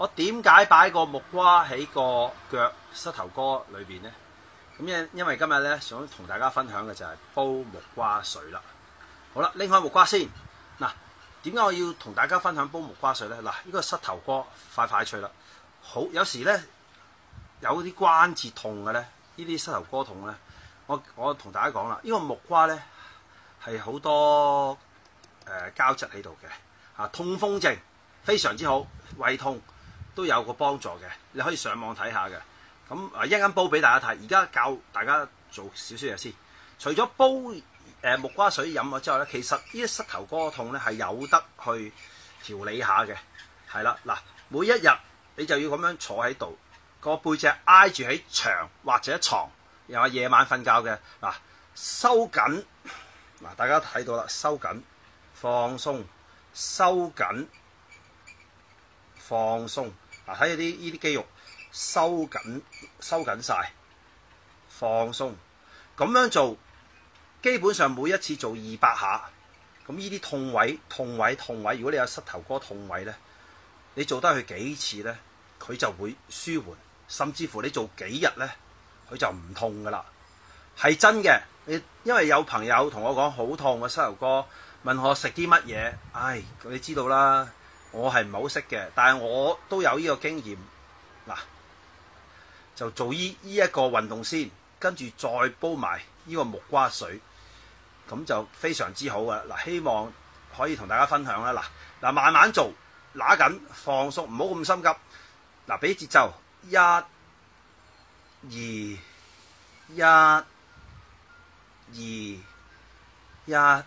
我點解擺個木瓜喺個腳膝頭哥裏邊呢？咁因為今日咧想同大家分享嘅就係煲木瓜水啦。好啦，拎開木瓜先。嗱，點解我要同大家分享煲木瓜水咧？嗱，呢個膝頭哥快脆啦。好，有時咧有啲關節痛嘅咧，呢啲膝頭哥痛咧，我同大家講啦，呢個木瓜咧係好多膠質喺度嘅，痛風症非常之好，胃痛都有個幫助嘅，你可以上網睇下嘅。咁一陣煲俾大家睇，而家教大家做少少嘢先。除咗煲木瓜水飲咗之後咧，其實呢啲膝頭哥痛咧係有得去調理下嘅，係啦。嗱，每一日你就要咁樣坐喺度，個背脊挨住喺牆或者床，又係夜晚瞓覺嘅。嗱，收緊，嗱大家睇到啦，收緊，放鬆，收緊，放鬆。嗱，睇下呢啲肌肉收緊晒，放鬆。咁樣做，基本上每一次做200下。咁呢啲痛位，如果你有膝頭哥痛位咧，你做得佢幾次咧，佢就會舒緩，甚至乎你做幾日咧，佢就唔痛噶啦。係真嘅，因為有朋友同我講好痛個膝頭哥，問我食啲乜嘢，唉，你知道啦，我係唔係好識嘅，但係我都有呢個經驗。嗱，就做呢一個運動先，跟住再煲埋呢個木瓜水，咁就非常之好啊！嗱，希望可以同大家分享啦。嗱，慢慢做，揦緊放鬆，唔好咁心急。嗱，俾節奏，1、2、1、2、1、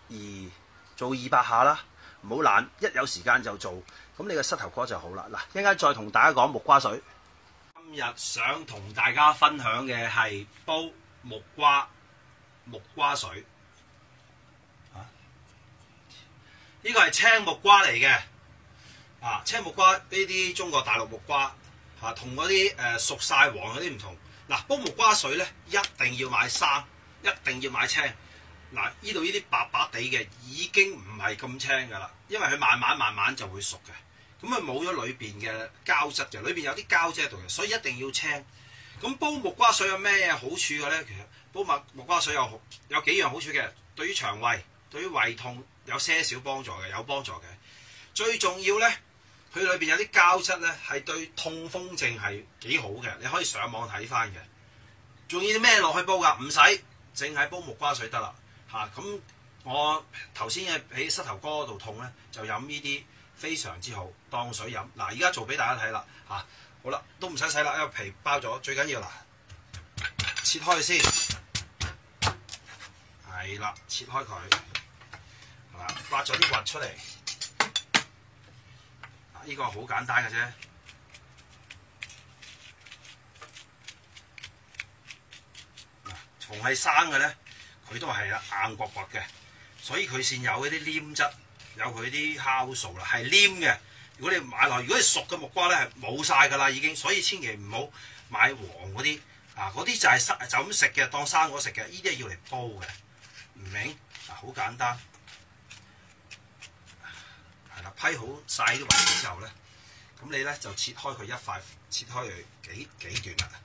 2，做200下啦，唔好懶，一有時間就做，咁你個膝頭哥就好啦。嗱，一陣間再同大家講木瓜水。今日想同大家分享嘅係煲木瓜水。呢個係青木瓜嚟嘅，青木瓜呢啲中國大陸木瓜，同嗰啲熟晒黃嗰啲唔同。嗱，煲木瓜水咧，一定要買生，一定要買青。嗱，呢度呢啲白白地嘅已經唔係咁青噶啦，因為佢慢慢就會熟嘅。咁佢冇咗裏邊嘅膠質嘅，裏邊有啲膠質喺度嘅，所以一定要青。咁煲木瓜水有咩好處嘅咧？其實煲木瓜水有幾樣好處嘅，對於腸胃、對於胃痛有些少幫助嘅，有幫助嘅。最重要咧，佢裏邊有啲膠質咧，係對痛風症係幾好嘅，你可以上網睇翻嘅。仲要啲咩落去煲㗎？唔使，淨係煲木瓜水得啦。咁我頭先喺膝頭哥度痛咧，就飲呢啲非常之好，當水飲。嗱，而家做俾大家睇啦，好啦，都唔使洗啦，因為皮包咗。最緊要嗱，切開佢先，係啦，切開佢，挖咗啲核出嚟。呢個好簡單嘅啫。逢係生嘅咧，佢都係硬刮刮嘅，所以佢先有嗰啲黏質，有佢啲酵素啦，係黏嘅。如果你買落，如果係熟嘅木瓜咧，係冇晒㗎啦已經，所以千祈唔好買黃嗰啲，嗰啲就係就咁食嘅，當生果食嘅。呢啲係要嚟煲嘅，唔明？好簡單，係啦，批好晒啲位置之後咧，咁你咧就切開佢一塊，切開佢幾段啦。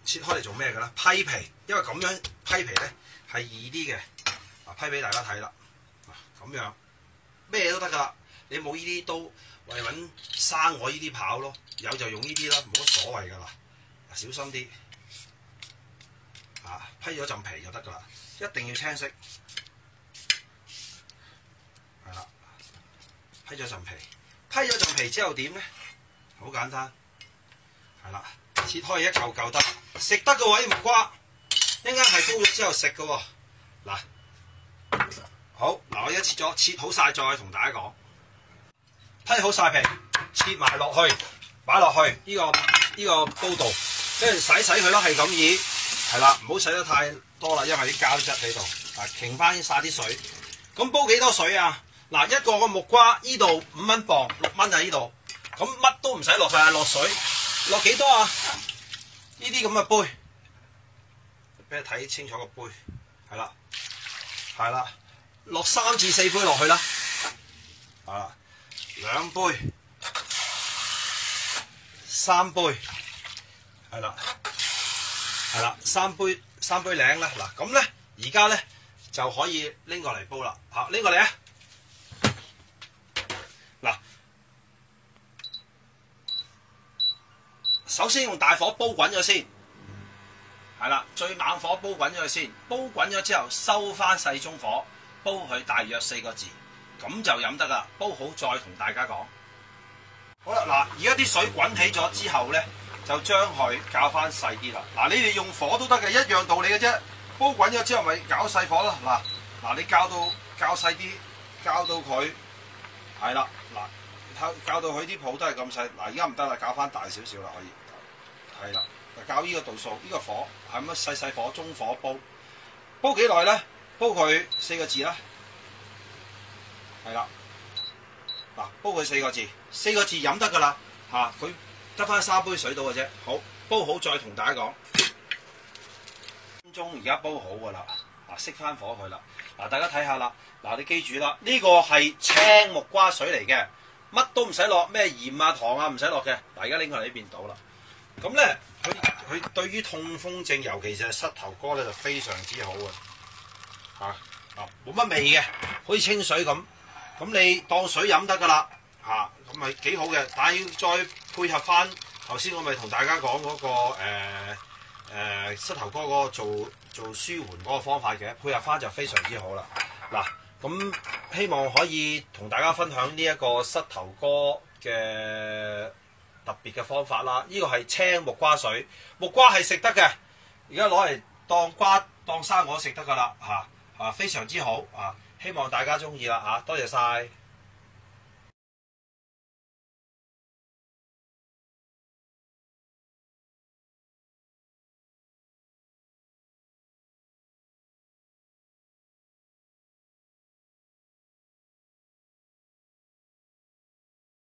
切開嚟做咩嘅咧？批皮，因為咁樣批皮咧係易啲嘅。批俾大家睇啦。咁樣咩都得噶啦。你冇呢啲刀，為揾生我呢啲刨咯。有就用呢啲啦，冇乜所謂噶啦。小心啲。批咗陣皮就得噶啦，一定要青色。係啦，批咗陣皮，批咗陣皮之後點咧？好簡單，係啦。切開一嚿嚿得，食得嘅喎，啲木瓜，一陣間係煲咗之後食嘅喎。嗱，好，我而家切好晒，再同大家講。批好晒皮，切埋落去，擺落去呢個煲度，跟住洗佢咯，係咁意，係啦，唔好洗得太多啦，因為啲膠質喺度，擎翻晒啲水。咁煲幾多水啊？嗱，一個木瓜呢度5蚊磅，6蚊喺呢度，咁乜都唔使落晒，落水。落幾多啊？呢啲咁嘅杯，俾你睇清楚個杯，係啦，落3至4杯落去啦。啊，2杯、3杯，係啦，3杯零啦。嗱咁咧，而家咧就可以拎過嚟煲啦。嚇，拎過嚟啊！嗱，首先用大火煲滾咗先，係啦，最猛火煲滾咗佢先，煲滾咗之後收翻細中火，煲佢大約4個字，咁就飲得啦。煲好再同大家講。好啦，嗱，而家啲水滾起咗之後咧，就將佢較翻細啲啦。嗱，你哋用火都得嘅，一樣道理嘅啫。煲滾咗之後咪較細火咯。嗱，你較細啲，較到佢係啦。嗱，較到佢啲泡都係咁細。嗱，而家唔得啦，較翻大少少啦，可以。係啦，較呢個度數，呢個火係咁細火，中火煲。煲幾耐咧？煲佢4個字啦。係啦。嗱，煲佢4個字，4個字飲得噶啦嚇，佢得翻3杯水到嘅啫。好，煲好再同大家講。分鐘而家煲好噶啦，熄翻火佢啦。嗱，大家睇下啦，嗱，你記住啦，呢個係青木瓜水嚟嘅，乜都唔使落，咩鹽啊糖啊唔使落嘅。嗱，而家拎過嚟呢邊倒啦。咁咧，佢對於痛風症，尤其是係膝頭哥咧，就非常之好啊！冇乜味嘅，好似清水咁。咁你當水飲得噶啦，咁咪幾好嘅。但係要再配合翻頭先我咪同大家講嗰個膝頭哥嗰個做舒緩嗰個方法嘅，配合翻就非常之好啦。嗱，咁希望可以同大家分享呢一個膝頭哥嘅特別嘅方法啦。呢個係青木瓜水，木瓜係食得嘅，而家攞嚟當生果食得噶啦，非常之好啊！希望大家中意啦嚇，多謝晒。